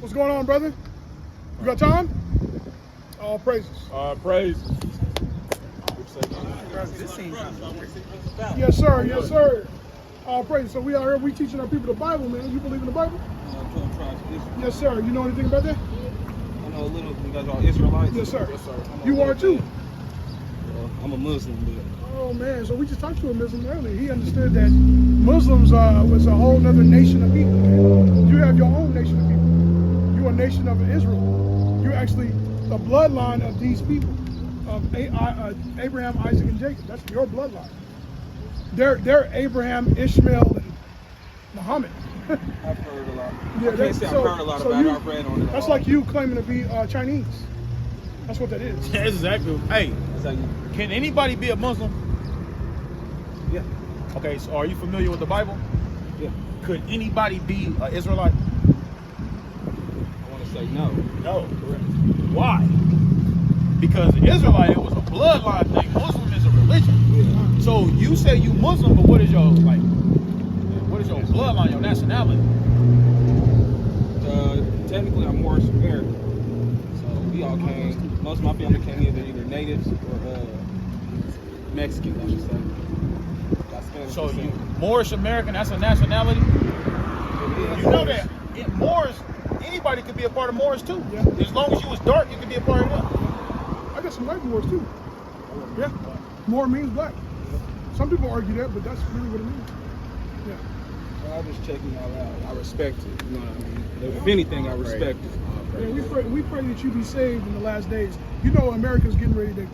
What's going on, brother? You got time? All praises. Praise. Yes, sir. Yes, sir. All praises. So we are here. We teaching our people the Bible, man. You believe in the Bible? Yes, sir. You know anything about that? I know a little. You guys are Israelites? Yes, sir. Yes, sir. You are too. I'm a Muslim, but. Oh man, so we just talked to a Muslim earlier. He understood that Muslims was a whole other nation of people. Man. You have your own nation of people. You're a nation of Israel. You're actually the bloodline of these people, of Abraham, Isaac, and Jacob. That's your bloodline. They're Abraham, Ishmael, and Muhammad. I've heard a lot. Yeah, I can't say I've heard a lot about it. I've read on it. That's like you claiming to be Chinese. That's what that is. That's exactly. Hey, can anybody be a Muslim? Yeah. Okay, so are you familiar with the Bible? Yeah. Could anybody be an Israelite? I want to say no. No, correct. Why? Because Israelite, it was a bloodline thing. Muslim is a religion. Yeah. So you say you Muslim, but what is your bloodline, your nationality? Technically, I'm Moorish American. So we all came. Most of my family came either natives or Mexicans, I should say. So you Moorish American, that's a nationality? You know that in Moors, anybody could be a part of Moors too. Yeah. As long as you was dark, you could be a part of them. I got some white Moors too. Yeah. Moor means black. Some people argue that, but that's really what it means. Yeah. Well, I'm just checking y'all out. I respect it. You know what I mean? If anything, I respect it. Yeah, we pray that you be saved in the last days. You know America's getting ready to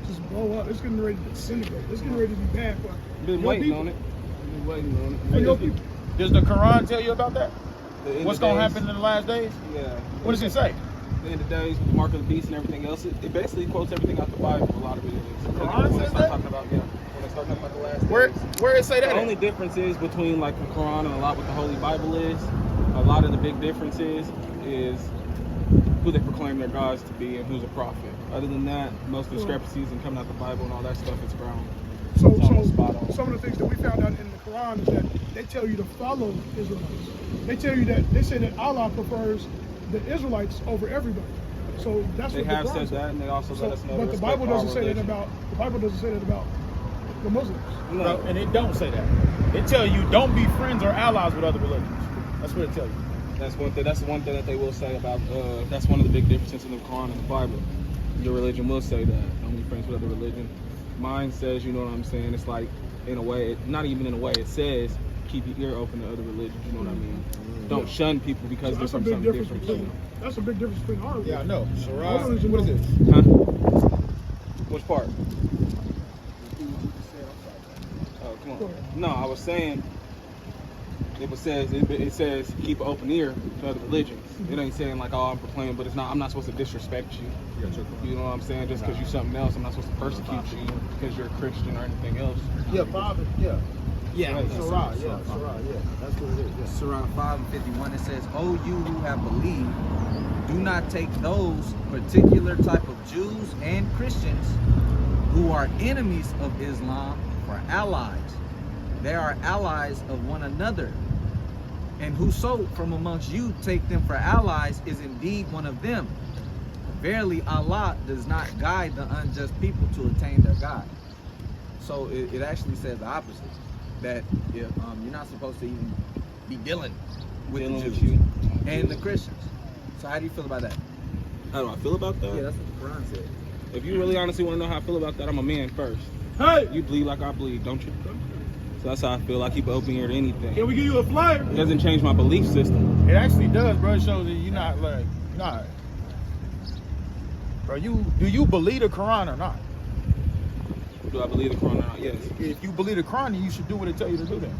just blow up. It's getting ready to disintegrate. It's getting ready to be bad for Been your waiting people. on it. Been waiting on For it. your people. Does the Quran tell you about that? The end What's of going to days. happen in the last days? Yeah. What does it say? The end of days, the mark of the beast and everything else. It basically quotes everything out the Bible. A lot of it is. Quran When says they start that? talking about, when they start talking about the last Where days. it say that? The only difference is between like the Quran and a lot what the Holy Bible is. A lot of the big differences is who they proclaim their gods to be and who's a prophet. Other than that, most discrepancies and coming out the Bible and all that stuff is ground. So spot on. some of the things that we found out in the Quran is that they tell you to follow Israelites. They tell you that they say that Allah prefers the Israelites over everybody. So that's They what the have Quran said says. that, and they also let us know. But the Bible doesn't say that about the Muslims. No. No, and it don't say that. It tell you don't be friends or allies with other religions. That's what it tell you. That's one thing. That's the one thing that they will say about. That's one of the big differences in the Quran and the Bible. Your religion will say that. Don't be friends with other religion. Mine says, you know what I'm saying? It's like, in a way, not even in a way. It says, keep your ear open to other religions. You know what I mean? Don't shun people because they're That's a from big something difference different. between. That's a big difference between our religion. Yeah, I know. Our religion What is don't- this? Huh? Which part? Oh, come Go on. ahead. No, I was saying. It says keep an open ear to other religions. It ain't saying like, oh, I'm proclaiming, but it's not. I'm not supposed to disrespect you. You know what I'm saying? Just because you're something else, I'm not supposed to persecute you because you're a Christian or anything else. Yeah, Father. Yeah. Yeah. Surah. Yeah. Surah. Yeah. That's what it is. Yeah. Surah 5:51, it says, "O you who have believed, do not take those particular type of Jews and Christians who are enemies of Islam for allies. They are allies of one another. And whoso from amongst you take them for allies is indeed one of them. Verily, Allah does not guide the unjust people to attain their God." So it actually says the opposite. That if, you're not supposed to even be dealing with Dealing the with Jews you. and the Christians. So how do you feel about that? How do I feel about that? Yeah, that's what the Quran said. If you really honestly want to know how I feel about that, I'm a man first. Hey, You bleed like I bleed, don't you? So that's how I feel. I keep an open ear to anything. can we give you a flyer? It doesn't change my belief system. It actually does, bro. It shows that you're not like, nah. Bro, do you believe the Quran or not? Do I believe the Quran or not? Yes. If you believe the Quran, then you should do what it tell you to do then.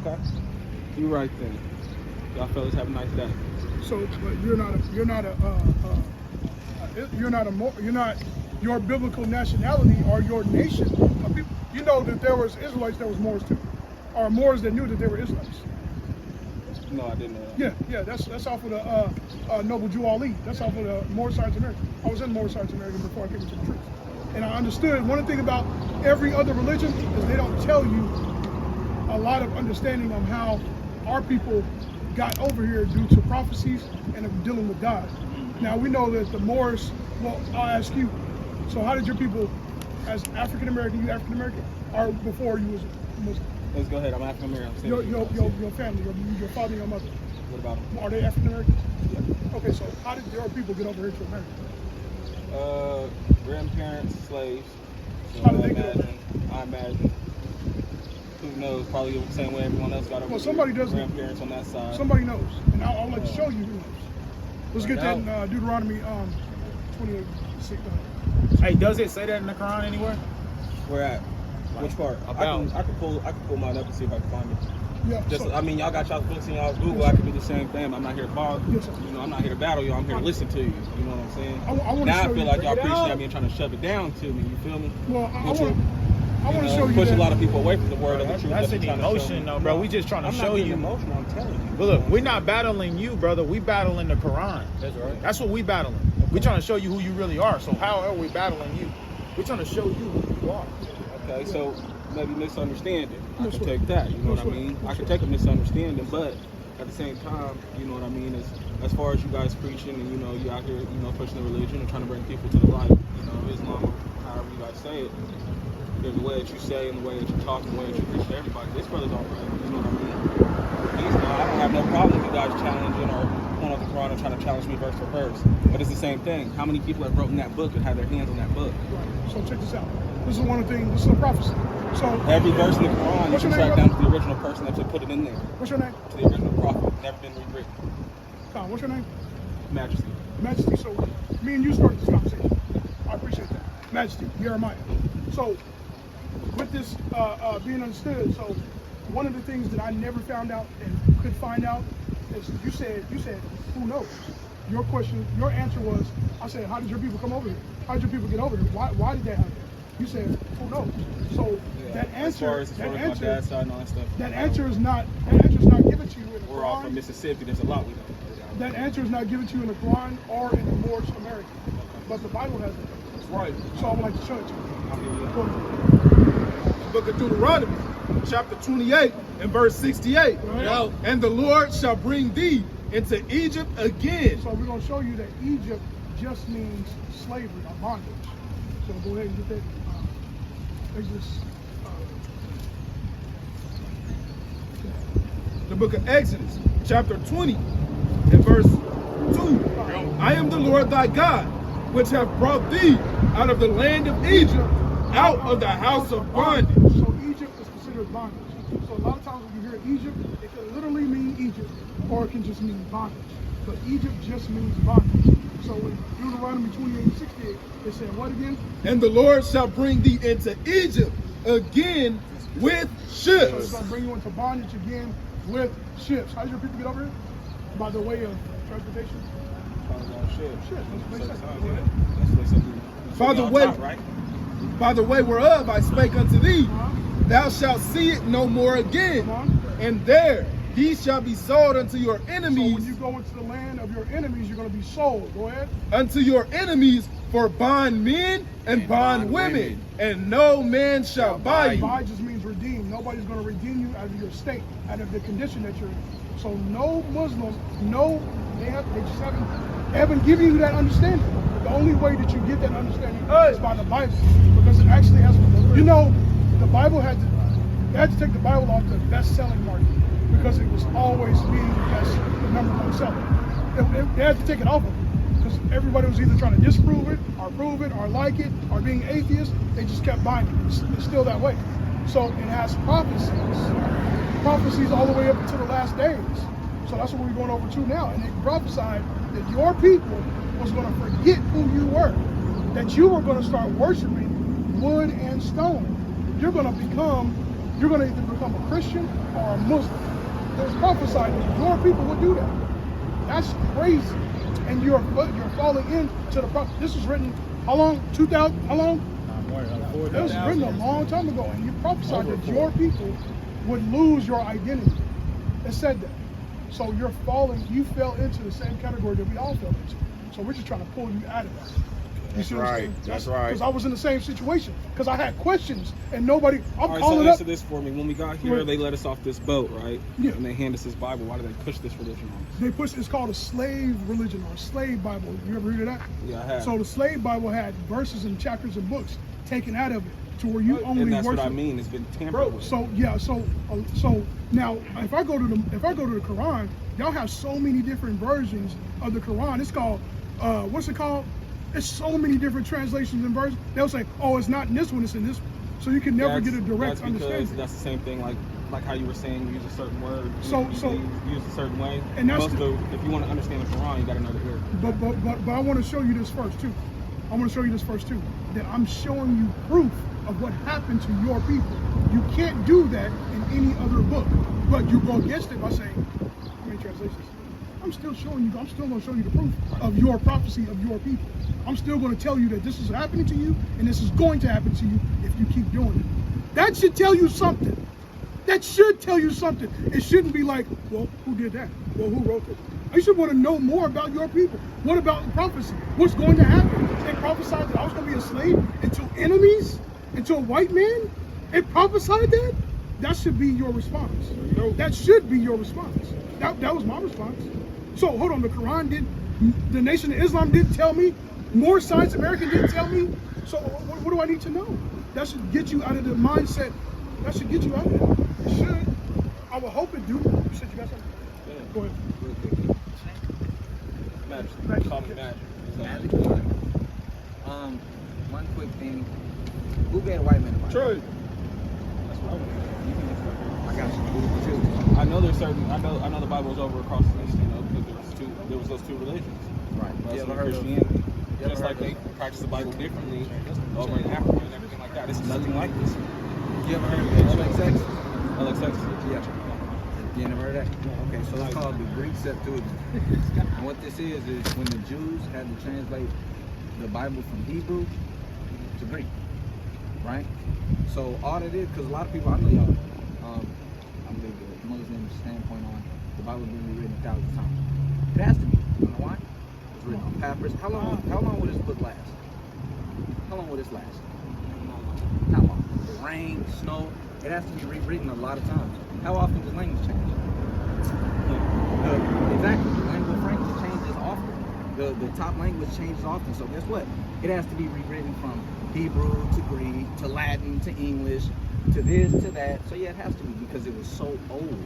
Okay. You're right then. Y'all fellas have a nice day. So, but you're not your biblical nationality or your nation of people. You know that there was Israelites that was Moors too, or Moors that knew that they were Israelites. No, I didn't know that. Yeah, that's off of the Noble Jew Ali. That's off of the Moor Science American. I was in Moor Science American before I came into the truth. And I understood one thing about every other religion is they don't tell you a lot of understanding of how our people got over here due to prophecies and of dealing with God. Now we know that the Moors, well, I'll ask you, so how did your people, as African American, you African American, or before you was Muslim? Let's go ahead. I'm African American. Your family, your father and your mother, What about them? are they African American? Yeah. Okay, so how did your people get over here to America? Grandparents, slaves. So How did they get over I imagine. Who knows? Probably the same way everyone else got over Well, somebody here. does. Grandparents on that side. Somebody knows, and I'll let you show you who knows. Let's get that in Deuteronomy 28:6. Hey, does it say that in the Quran anywhere? Where at? Which part? About. I can pull mine up and see if I can find it. Yeah. Just, so, I mean, y'all got y'all books in y'all Google. Yes, I can do the same thing. I'm not here to bother. Yes, sir. You know, I'm not here to battle you. I'm here to listen to you. You know what I'm saying? I want to Now show I feel you. like y'all preaching at me and trying to shove it down to me. You feel me? Well, I Which want to show you push that. a lot of people away from the word of the truth. That's that an they're trying to show emotion, me. though, bro. We just trying to I'm show not getting you. emotional. I'm telling you. But look, we're not battling you, brother. We battling the Quran. That's right. That's what we battling. We're trying to show you who you really are. So how are we battling you? We're trying to show you who you are. Okay, so maybe misunderstanding. I No can sweat. take that. You know No what I sweat. mean? No I can sweat. take a misunderstanding, but at the same time, you know what I mean, as far as you guys preaching and you know you out here, you know, pushing the religion and trying to bring people to the light, you know, Islam, or however you guys say it. There's the way that you say and the way that you talk and the way that you preach to everybody. This brother's all right. You know what I mean? I don't have no problem with you guys challenging or pulling up the Quran and trying to challenge me verse for verse. But it's the same thing. How many people have written that book and had their hands on that book? Right. So check this out. This is one of the things. This is a prophecy. So Every verse in the Quran, you What's can your name, track down to the original person that put it in there. what's your name? To the original prophet. Never been rewritten. Con, what's your name? Majesty. Majesty. So me and you started this conversation. I appreciate that. Majesty, Jeremiah. So with this being understood, so one of the things that I never found out and could find out is you said, who knows? Your question, your answer was, I said, how did your people come over here? How did your people get over here? Why did that happen? You said, who knows? So that answer, As far as my dad's side and all that stuff. that answer is not given to you in the We're all from Quran. Mississippi. There's a lot we don't know. That answer is not given to you in the Quran or in the Moorish American, but the Bible has it. Right. So I would like to show it to you. I'm here, Go ahead. Book of Deuteronomy, chapter 28 and verse 68. Right. And the Lord shall bring thee into Egypt again. So we're going to show you that Egypt just means slavery or bondage. So go ahead and get that. Exodus. The book of Exodus, chapter 20 and verse 2. I am the Lord thy God, which have brought thee out of the land of Egypt, out of the house of bondage. So Egypt is considered bondage. So a lot of times when you hear Egypt, it can literally mean Egypt, or it can just mean bondage. But Egypt just means bondage. So in Deuteronomy 28:68, it said what again? And the Lord shall bring thee into Egypt again with So it's ships. going to bring you into bondage again with ships. How did your people get over here? By the way of transportation? Ships. That's what they said. By the way, right? by the way whereof I spake unto thee, Uh-huh. thou shalt see it no more again. Come on. And there he shall be sold unto your So when enemies, you go into the land of your enemies, you're going to be sold. Go ahead. unto your enemies for bond men and bond women, and no man shall buy you. Buy just means redeem. Nobody's going to redeem you out of your state, out of the condition that you're in. So no Muslim, they just haven't given you that understanding. The only way that you get that understanding is by the Bible, because it actually has. You know, the Bible they had to take the Bible off the best-selling market because it was always being the number one seller. They had to take it off of it because everybody was either trying to disprove it, or prove it, or like it, or being atheist. They just kept buying it. It's still that way. So it has prophecies all the way up until the last days. So that's what we're going over to now. And it prophesied that your people was going to forget who you were, that you were going to start worshiping wood and stone. You're going to either become a Christian or a Muslim. It was prophesied that your people would do that. That's crazy. And you're falling into the prophet. This was written how long? 2000? How long? It was written a long time ago, and you prophesied that your people would lose your identity. It said that. So you fell into the same category that we all fell into. So we're just trying to pull you out of that. That's right. That's right. Because I was in the same situation. Because I had questions and nobody. All right, so answer this for me. When we got here, they let us off this boat, right? Yeah. And they hand us this Bible. Why did they push this religion on us? They pushed. It's called a slave religion or a slave Bible. You ever read of that? Yeah, I have. So the slave Bible had verses and chapters and books taken out of it to where you only and that's worship. what I mean. It's been tampered with. So yeah. So now if I go to the Quran, y'all have so many different versions of the Quran. It's called what's it called? It's so many different translations and versions. They'll say, oh, it's not in this one, it's in this one. So you can never get a direct understanding. That's the same thing, like how you were saying, use a certain word, so use a certain way. And that's if you want to understand the Quran, you got to know the ear. But I want to show you this first too. That I'm showing you proof of what happened to your people. You can't do that in any other book. But you go against it by saying, how many translations? I'm still going to show you the proof of your prophecy of your people. I'm still going to tell you that this is happening to you and this is going to happen to you if you keep doing it. That should tell you something. That should tell you something. It shouldn't be like, well, who did that? Well, who wrote it? You should want to know more about your people. What about prophecy? What's going to happen? They prophesied that I was going to be a slave until enemies, until a white man. It prophesied that? That should be your response. That should be your response. That was my response. So hold on, the Quran the Nation of Islam didn't tell me. More Science American didn't tell me. So what do I need to know? That should get you out of the mindset. That should get you out of it. It should. I would hope it do. You said you got something? Yeah. Go ahead. Magic. Call me Magic. Magic. One quick thing. Who gave a white man a Bible? True. That's what I want. I got you. I know there's certain. I know the Bible is over across the nation. You know, because there was those two religions. Right. Muslim You ever and heard Christianity. of? Just like they practice the Bible differently over in Africa and everything like that. It's nothing like this. You ever heard of LXX? LXX. Yeah. You never heard of that? Okay, so it's called the Greek Septuagint. And what this is when the Jews had to translate the Bible from Hebrew to Greek, right? So all it is, because a lot of people, I know y'all, I'm going to give the Muslim standpoint on the Bible being rewritten 1,000 times. It has to be. You know why? It's written on papyrus. How long will this book last? How long will this last? How long? Rain, snow. It has to be rewritten a lot of times. How often does language change? Exactly. The lingua franca changes often. The top language changes often. So guess what? It has to be rewritten from Hebrew to Greek to Latin to English to this to that. So yeah, it has to be because it was so old.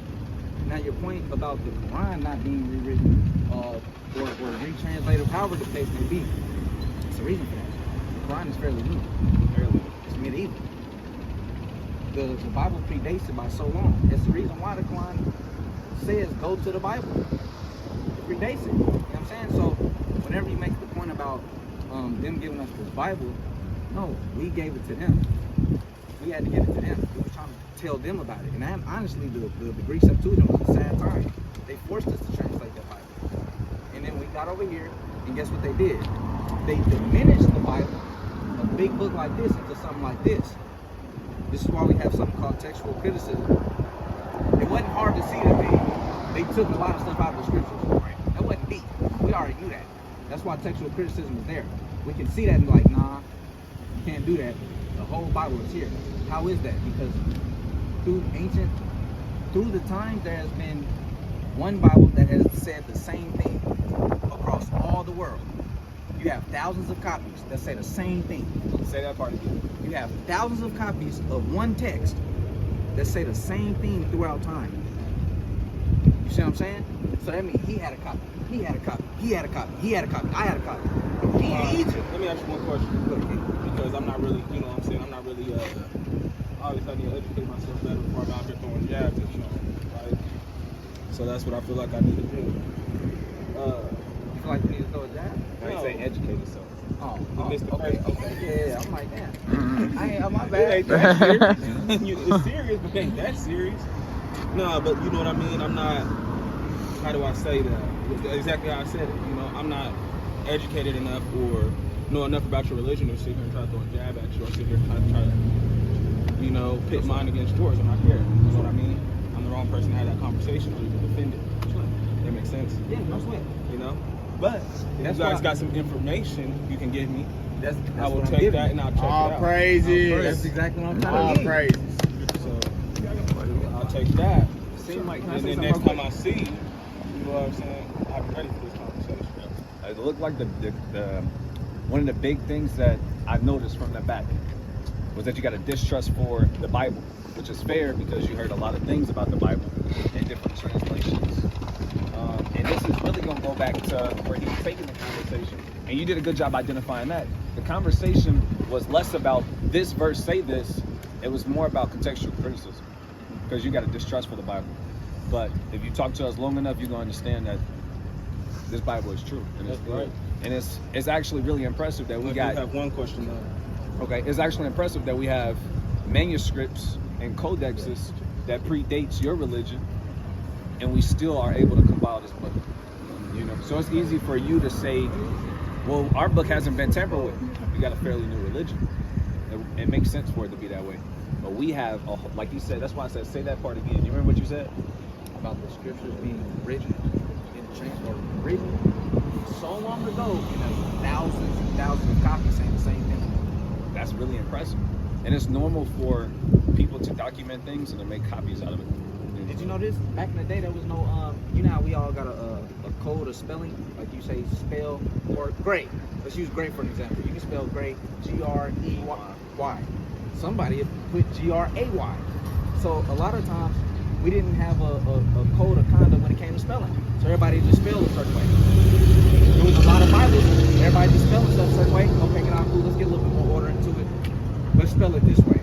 Now your point about the Quran not being rewritten or retranslated, however the case may be, it's a reason for that. The Quran is fairly new. It's medieval. The Bible predates it by so long. It's the reason why the Quran says go to the Bible. It predates it. You know what I'm saying? So whenever you make the point about them giving us this Bible, no, we gave it to them. We had to give it to them. We were trying to tell them about it. And honestly, the Greek Septuagint was a sad time. They forced us to translate that Bible. And then we got over here, and guess what they did? They diminished the Bible, a big book like this, into something like this. This is why we have something called textual criticism. It wasn't hard to see that they took a lot of stuff out of the scriptures. Right? That wasn't deep. We already knew that. That's why textual criticism is there. We can see that and be like, nah, you can't do that. The whole Bible is here. How is that? Because through the times, there has been one Bible that has said the same thing across all the world. You have thousands of copies that say the same thing. Say that part again. You have thousands of copies of one text that say the same thing throughout time. You see what I'm saying? So that means he had a copy, he had a copy, he had a copy, he had a copy, I had a copy. Let me ask you one question. Because I'm not really, you know what I'm saying, I'm not really, obviously I need to educate myself better before I'm out here throwing jabs at you, right? So that's what I feel like I need to do. You feel like you need to throw a jab? I ain't say educate yourself. Okay. Yeah, I'm like, damn. I ain't, my bad. It ain't that serious. It's serious, but it ain't that serious. No, but you know what I mean? I'm not, how do I say that? Exactly how I said it. You know, I'm not educated enough or know enough about your religion to sit here and try to throw a jab at you or sit here and try to, you know, pit mine against yours when I care. You know what I mean? I'm the wrong person to have that conversation or even defend it. That makes sense? Yeah, no sweat. You know? But if you guys got some information you can give me, That's I will what I'm take giving that you. and I'll check it All out. praises. That's exactly what I'm trying All to get. praises. So I'll take that. Seem like, And then next time I see you, you know what I'm saying? I'll be ready for this conversation. it looked like the one of the big things that I've noticed from the back was that you got a distrust for the Bible, which is fair because you heard a lot of things about the Bible in different translations. And this is really going to go back to where he was taking the conversation. And you did a good job identifying that. The conversation was less about this verse say this. It was more about contextual criticism because you got a distrust for the Bible. But if you talk to us long enough, you're going to understand that this Bible is true. And it's right. And it's actually really impressive that we I got. do have one question though. Okay, it's actually impressive that we have manuscripts and codexes that predates your religion, and we still are able to compile this book. You know, so it's easy for you to say, "Well, our book hasn't been tampered with. We got a fairly new religion." It makes sense for it to be that way. But we have, like you said, that's why I said, say that part again. You remember what you said? About the scriptures being written or written so long ago, thousands and thousands of copies saying the same thing. That's really impressive. And it's normal for people to document things and to make copies out of it. Did you know this? Back in the day, there was no, you know how we all got a code of spelling? Like you say spell or gray. Let's use gray for an example. You can spell gray, G-R-E-Y. Somebody put G-R-A-Y. So a lot of times, we didn't have a code of conduct when it came to spelling. So everybody just spelled a certain way. There was a lot of Bibles, everybody just spelled stuff a certain way. Okay, get out, cool, let's get a little bit more order into it. Let's spell it this way.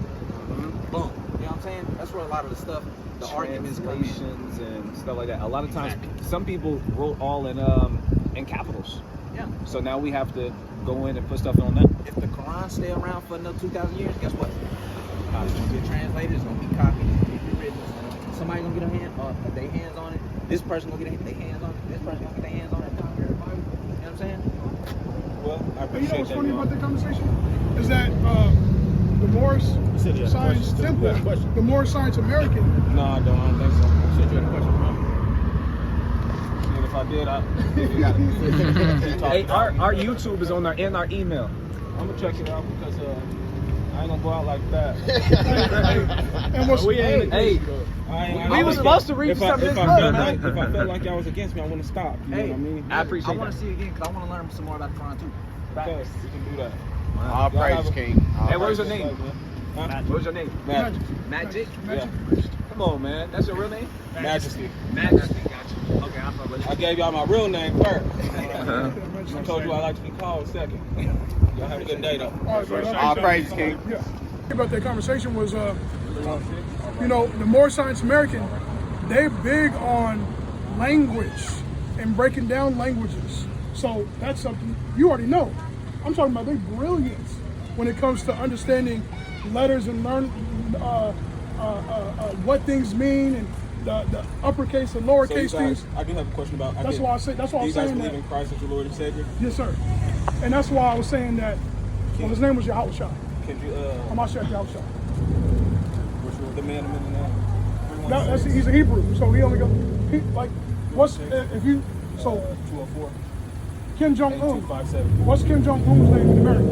Boom. You know what I'm saying? That's where a lot of the stuff, the arguments come in. Translations and stuff like that. A lot of times, some people wrote all in capitals. Yeah. So now we have to go in and put stuff on that. If the Quran stay around for another 2,000 years, guess what? It's gonna get translated, it's gonna be copied, it's gonna be written. Somebody gonna get their hands on it. This person gonna get their hands on it. This person gonna get their hands on it. You know what I'm saying? Well, I But you know appreciate what's that. funny y'all. about the conversation is that the more said you had a science question. temple, You had a question. the more science American. No, I don't think so. You said you had a question, bro. And if I did, you got it. Hey, our YouTube is on our email. I'm gonna check it out because I ain't gonna go out like that. And what's We ain't Hey, we was supposed to read if something if this I good, felt man. like, if I felt like y'all was against me, I wouldn't stop. You know what I mean? I appreciate I want that. to see it again because I want to learn some more about the Quran too. Okay, we can do that. All praises, King. All Hey, what was your praises. name? Huh? What was your name? Magic. Magic? Magic. Come on, man. That's your real name? Majesty. Majesty. Gotcha. Okay, I fuck with you. I gave y'all my real name first. I told you I like to be called second. Y'all have a good day though. All right, brother. All praises, King. Yeah. About that conversation was, you know, the more science American, they're big on language and breaking down languages. So that's something you already know. I'm talking about their brilliance when it comes to understanding letters and learn what things mean and the uppercase and So you lowercase guys, things. I do have a question about. That's why I say. That's why Do I'm you guys saying believe that. in Christ as your Lord and Savior? Yes, sir. And that's why I was saying that. Well, his name was Yahushua. Can you Hamashiach Yahushua. which was the man in the name? That's he's a Hebrew, so he only what's if you 204. Kim Jong Un. 8257. What's Kim Jong Un's name in America?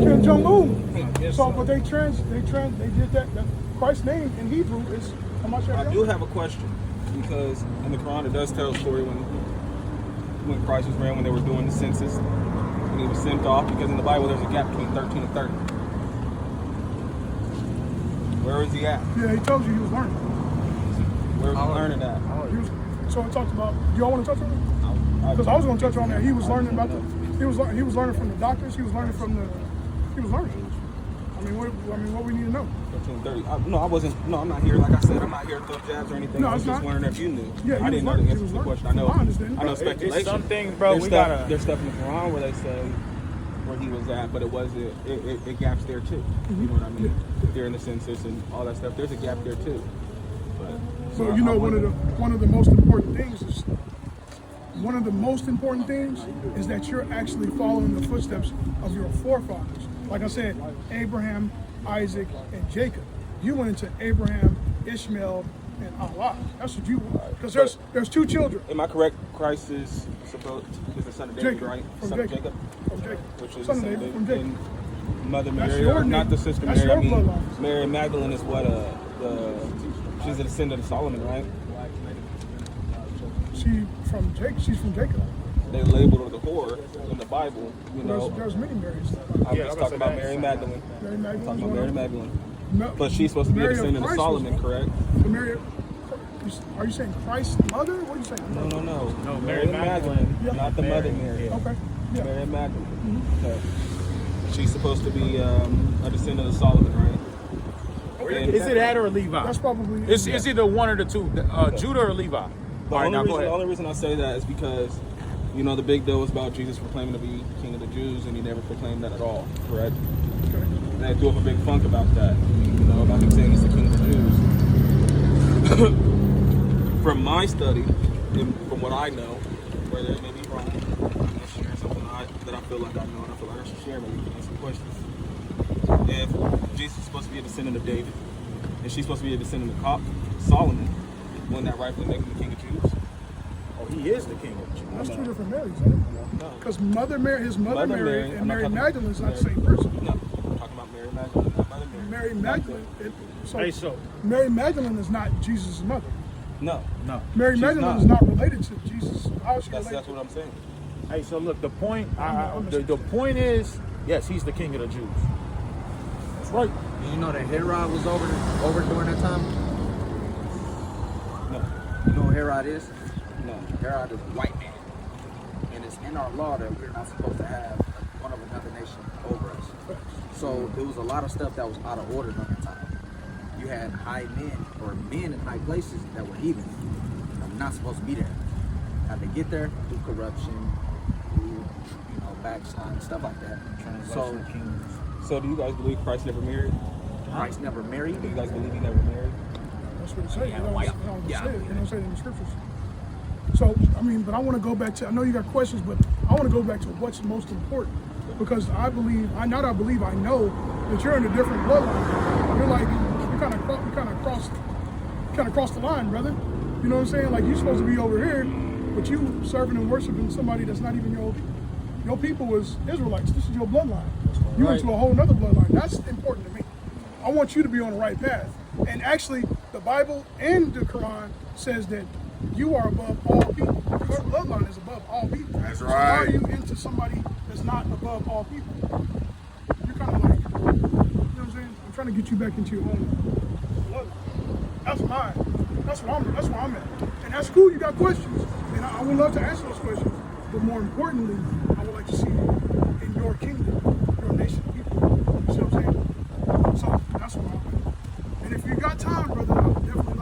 Kim Jong Un. Yes, So, sir. but they did that. Christ's name in Hebrew is Hamashiach I do Yahushua. have a question because in the Quran it does tell a story when Christ was around when they were doing the census when he was sent off because in the Bible there's a gap between 13 and 30. Where is he at? Yeah, he told you he was learning. Where is he learning at? He was, so it talks about. Do y'all want to touch on it? Because I was going to touch on that. He was learning about he was learning from the doctors. He was learning. I mean, what we need to know. 13 and 30. I'm not here. Like I said, I'm not here to throw jabs or anything. No, I was it's just not. wondering if you knew. Yeah, he I didn't know was the learning. answer He to the was question. learning. I understand. I know It's speculation. some things, bro. There's We stuff, gotta. there's stuff in the Quran where they say where he was at, but it gaps there too. You know what I mean? During the census and all that stuff, there's a gap there too. But So you know, one of the most important things is that you're actually following the footsteps of your forefathers. Like I said, Abraham, Isaac, and Jacob. You went into Abraham, Ishmael, and Allah. That's what you want. Because there's two children. am I correct? Christ is is the son of David, Jacob, right? from Son of Jacob. Jacob, From Jacob. which is Son the of son of David, from David. Jacob. And Mother That's Mary, your or not name. the sister That's Mary. I your mean, bloodline. Mary Magdalene is what she's a descendant of Solomon, right? She's from Jacob. They labeled her the whore in the Bible. You know, There's many Marys. I'm Yeah, just I'm talking about gonna say Mary that. Magdalene. Mary I'm Magdalene. talking about Mary Magdalene. No, But she's supposed to be a Mary descendant of Christ Solomon, was- correct? Mary, are you saying Christ's mother? What are you saying? No. No, Mary Magdalene, Yeah. not the mother Mary. Yeah. Okay. Yeah. Mary Magdalene. Okay. She's supposed to be a descendant of Solomon, right? And Is it that or Levi? That's probably. It's either one or the two, Judah or Levi. The All right, now go the ahead. only reason I say that is because, you know, the big deal was about Jesus proclaiming to be King of the Jews, and he never proclaimed that at all, correct? Okay. And they threw up a big funk about that, you know, about him saying he's the King of the Jews. From my study, and from what I know, whether it may be wrong, I'm share something that I feel like I know, and I feel like I should share, maybe you can answer the questions. If Jesus is supposed to be a descendant of David, and she's supposed to be a descendant of Solomon, wouldn't that rightfully make him the King of Jews? Oh, he is the king of the Jews. That's two different Marys, isn't it? No. Because Mother Mary, his mother Mary, I'm and not Mary talking- Magdalene is not the same person. No, I'm talking about Mary Magdalene, not Mother Mary. Mary Magdalene. Hey, so Mary Magdalene is not Jesus' mother. No, no. Mary She's Magdalene not. is not related to Jesus. How is she that's related? what I'm saying. Hey, so look, the point. I'm The point is, yes, he's the king of the Jews. That's right. You know that Herod was over during that time? No, You know who Herod is? no. Herod is a white man. And it's in our law that we're not supposed to have one of another nation over us. So there was a lot of stuff that was out of order during that time. You had high men or men in high places that were heathen. That were not supposed to be there. How'd they get there? Through corruption, through, backsliding, stuff like that. So So do you guys believe Christ never married? Christ never married. Do you guys believe he never married? That's what it says. Yeah, They don't why- say it. yeah. They don't say it in the scriptures. So, I mean, but I want to go back to, I know you got questions, but I want to go back to what's most important. Because I know that you're in a different bloodline. You're like, you kind of crossed the line, brother. You know what I'm saying? Like, you're supposed to be over here, but you serving and worshiping somebody that's not even your own people. Your people was Israelites. This is your bloodline. You went to a whole nother bloodline. That's important to me. I want you to be on the right path. And actually, the Bible and the Quran says that you are above all people. Your bloodline is above all people. That's So why are right. you into somebody that's not above all people? You're kind of like, you know what I'm saying? I'm trying to get you back into your own bloodline. That's mine. That's where I'm at. And that's cool. You got questions, and I would love to answer those questions. But more importantly, I would like to see you in your kingdom, your nation of people. You see what I'm saying? So that's where I'm at. And if you got time, brother, I would definitely